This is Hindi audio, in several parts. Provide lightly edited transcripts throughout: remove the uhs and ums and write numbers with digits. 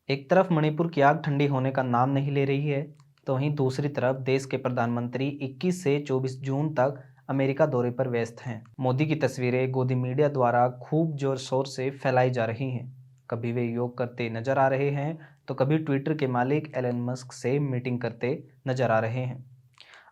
एक तरफ मणिपुर की आग ठंडी होने का नाम नहीं ले रही है, तो वहीं दूसरी तरफ देश के प्रधानमंत्री 21 से 24 जून तक अमेरिका दौरे पर व्यस्त हैं। मोदी की तस्वीरें गोदी मीडिया द्वारा खूब जोर शोर से फैलाई जा रही हैं। कभी वे योग करते नजर आ रहे हैं, तो कभी ट्विटर के मालिक एलन मस्क से मीटिंग करते नजर आ रहे हैं।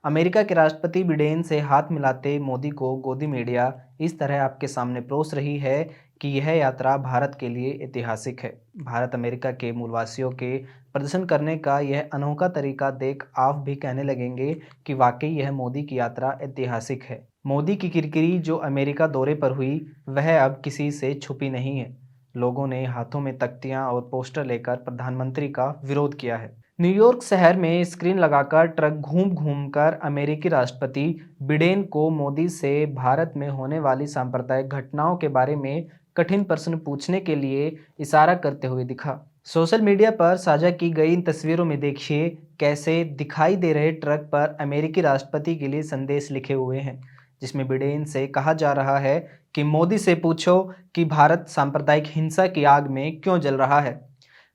अमेरिका के राष्ट्रपति बिडेन से हाथ मिलाते मोदी को गोदी मीडिया इस तरह आपके सामने परोस रही है कि यह यात्रा भारत के लिए ऐतिहासिक है। भारत अमेरिका के मूलवासियों के प्रदर्शन करने का यह अनोखा तरीका देख आप भी कहने लगेंगे कि वाकई यह मोदी की यात्रा ऐतिहासिक है। मोदी की किरकिरी जो अमेरिका दौरे पर हुई, वह अब किसी से छुपी नहीं है। लोगों ने हाथों में तख्तियां और पोस्टर लेकर प्रधानमंत्री का विरोध किया है। न्यूयॉर्क शहर में स्क्रीन लगाकर ट्रक घूम घूम कर अमेरिकी राष्ट्रपति बिडेन को मोदी से भारत में होने वाली सांप्रदायिक घटनाओं के बारे में कठिन प्रश्न पूछने के लिए इशारा करते हुए दिखा। सोशल मीडिया पर साझा की गई इन तस्वीरों में देखिए कैसे दिखाई दे रहे ट्रक पर अमेरिकी राष्ट्रपति के लिए संदेश लिखे हुए हैं, जिसमें बिडेन से कहा जा रहा है कि मोदी से पूछो कि भारत सांप्रदायिक हिंसा की आग में क्यों जल रहा है।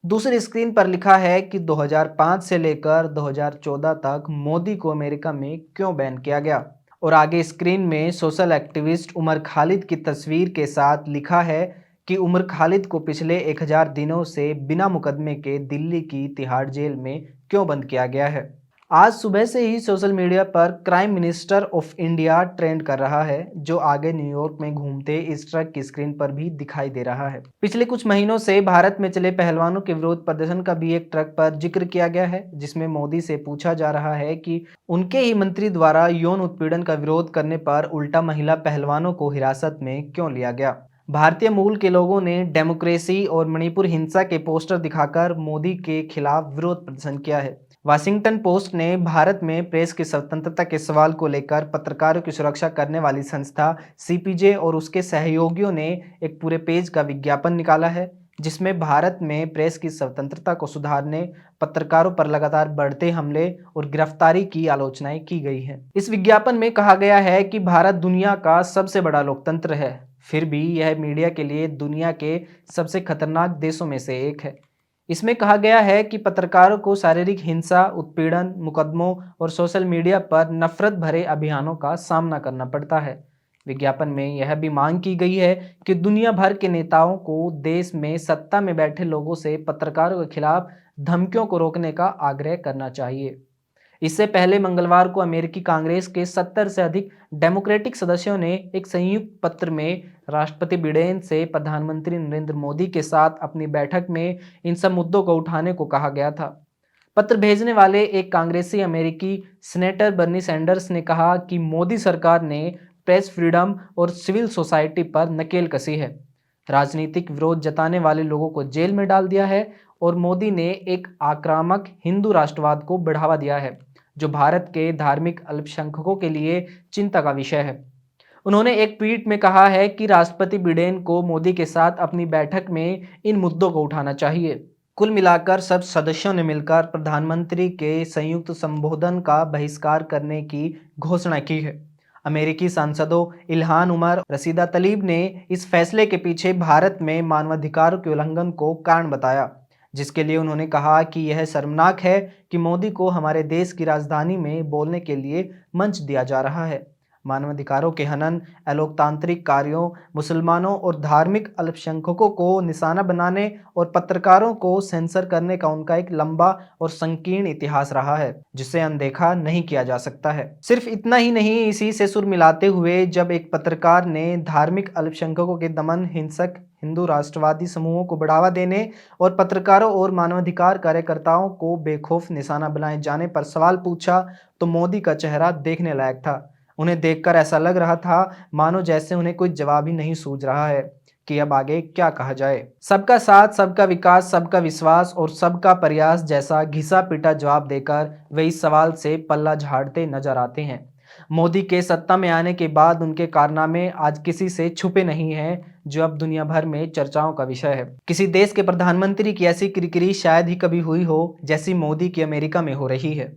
दूसरी स्क्रीन पर लिखा है कि 2005 से लेकर 2014 तक मोदी को अमेरिका में क्यों बैन किया गया। और आगे स्क्रीन में सोशल एक्टिविस्ट उमर खालिद की तस्वीर के साथ लिखा है कि उमर खालिद को पिछले 1000 दिनों से बिना मुकदमे के दिल्ली की तिहाड़ जेल में क्यों बंद किया गया है। आज सुबह से ही सोशल मीडिया पर crime minister of India trend कर रहा है, जो आगे न्यूयॉर्क में घूमते इस ट्रक की स्क्रीन पर भी दिखाई दे रहा है। पिछले कुछ महीनों से भारत में चले पहलवानों के विरोध प्रदर्शन का भी एक ट्रक पर जिक्र किया गया है, जिसमें मोदी से पूछा जा रहा है कि उनके ही मंत्री द्वारा यौन उत्पीड़न का विरोध करने पर उल्टा महिला पहलवानों को हिरासत में क्यों लिया गया। भारतीय मूल के लोगों ने डेमोक्रेसी और मणिपुर हिंसा के पोस्टर दिखाकर मोदी के खिलाफ विरोध प्रदर्शन किया है। वाशिंगटन पोस्ट ने भारत में प्रेस की स्वतंत्रता के सवाल को लेकर पत्रकारों की सुरक्षा करने वाली संस्था सीपीजे और उसके सहयोगियों ने एक पूरे पेज का विज्ञापन निकाला है, जिसमें भारत में प्रेस की स्वतंत्रता को सुधारने, पत्रकारों पर लगातार बढ़ते हमले और गिरफ्तारी की आलोचनाएं की गई हैं। इस विज्ञापन में कहा गया है कि भारत दुनिया का सबसे बड़ा लोकतंत्र है, फिर भी यह मीडिया के लिए दुनिया के सबसे खतरनाक देशों में से एक है। इसमें कहा गया है कि पत्रकारों को शारीरिक हिंसा, उत्पीड़न, मुकदमों और सोशल मीडिया पर नफरत भरे अभियानों का सामना करना पड़ता है। विज्ञापन में यह भी मांग की गई है कि दुनिया भर के नेताओं को देश में सत्ता में बैठे लोगों से पत्रकारों के खिलाफ धमकियों को रोकने का आग्रह करना चाहिए। इससे पहले मंगलवार को अमेरिकी कांग्रेस के 70 से अधिक डेमोक्रेटिक सदस्यों ने एक संयुक्त पत्र में राष्ट्रपति बिडेन से प्रधानमंत्री नरेंद्र मोदी के साथ अपनी बैठक में इन सब मुद्दों को उठाने को कहा गया था। पत्र भेजने वाले एक कांग्रेसी अमेरिकी सीनेटर बर्नी सैंडर्स ने कहा कि मोदी सरकार ने प्रेस फ्रीडम और सिविल सोसाइटी पर नकेल कसी है, राजनीतिक विरोध जताने वाले लोगों को जेल में डाल दिया है और मोदी ने एक आक्रामक हिंदू राष्ट्रवाद को बढ़ावा दिया है, जो भारत के धार्मिक अल्पसंख्यकों के लिए चिंता का विषय है। उन्होंने एक ट्वीट में कहा है कि राष्ट्रपति बिडेन को मोदी के साथ अपनी बैठक में इन मुद्दों को उठाना चाहिए। कुल मिलाकर सब सदस्यों ने मिलकर प्रधानमंत्री के संयुक्त संबोधन का बहिष्कार करने की घोषणा की है। अमेरिकी सांसदों इल्हान उमर, रशीदा तलीब ने इस फैसले के पीछे भारत में मानवाधिकारों के उल्लंघन को कारण बताया, जिसके लिए उन्होंने कहा कि यह शर्मनाक है कि मोदी को हमारे देश की राजधानी में बोलने के लिए मंच दिया जा रहा है। मानवाधिकारों के हनन, अलोकतांत्रिक कार्यों, मुसलमानों और धार्मिक अल्पसंख्यकों को निशाना बनाने और पत्रकारों को सेंसर करने का उनका एक लंबा और संकीर्ण इतिहास रहा है, जिसे अनदेखा नहीं किया जा सकता है। सिर्फ इतना ही नहीं, इसी से सुर मिलाते हुए जब एक पत्रकार ने धार्मिक अल्पसंख्यकों के दमन, हिंसक हिंदू राष्ट्रवादी समूहों को बढ़ावा देने और पत्रकारों और मानवाधिकार कार्यकर्ताओं को बेखौफ निशाना बनाए जाने पर सवाल पूछा, तो मोदी का चेहरा देखने लायक था। उन्हें देखकर ऐसा लग रहा था मानो जैसे उन्हें कोई जवाब ही नहीं सूझ रहा है कि अब आगे क्या कहा जाए। सबका साथ, सबका विकास, सबका विश्वास और सबका प्रयास जैसा घिसा पिटा जवाब देकर वे इस सवाल से पल्ला झाड़ते नजर आते हैं। मोदी के सत्ता में आने के बाद उनके कारनामे आज किसी से छुपे नहीं हैं, जो अब दुनिया भर में चर्चाओं का विषय है। किसी देश के प्रधानमंत्री की ऐसी किरकिरी शायद ही कभी हुई हो, जैसी मोदी की अमेरिका में हो रही है।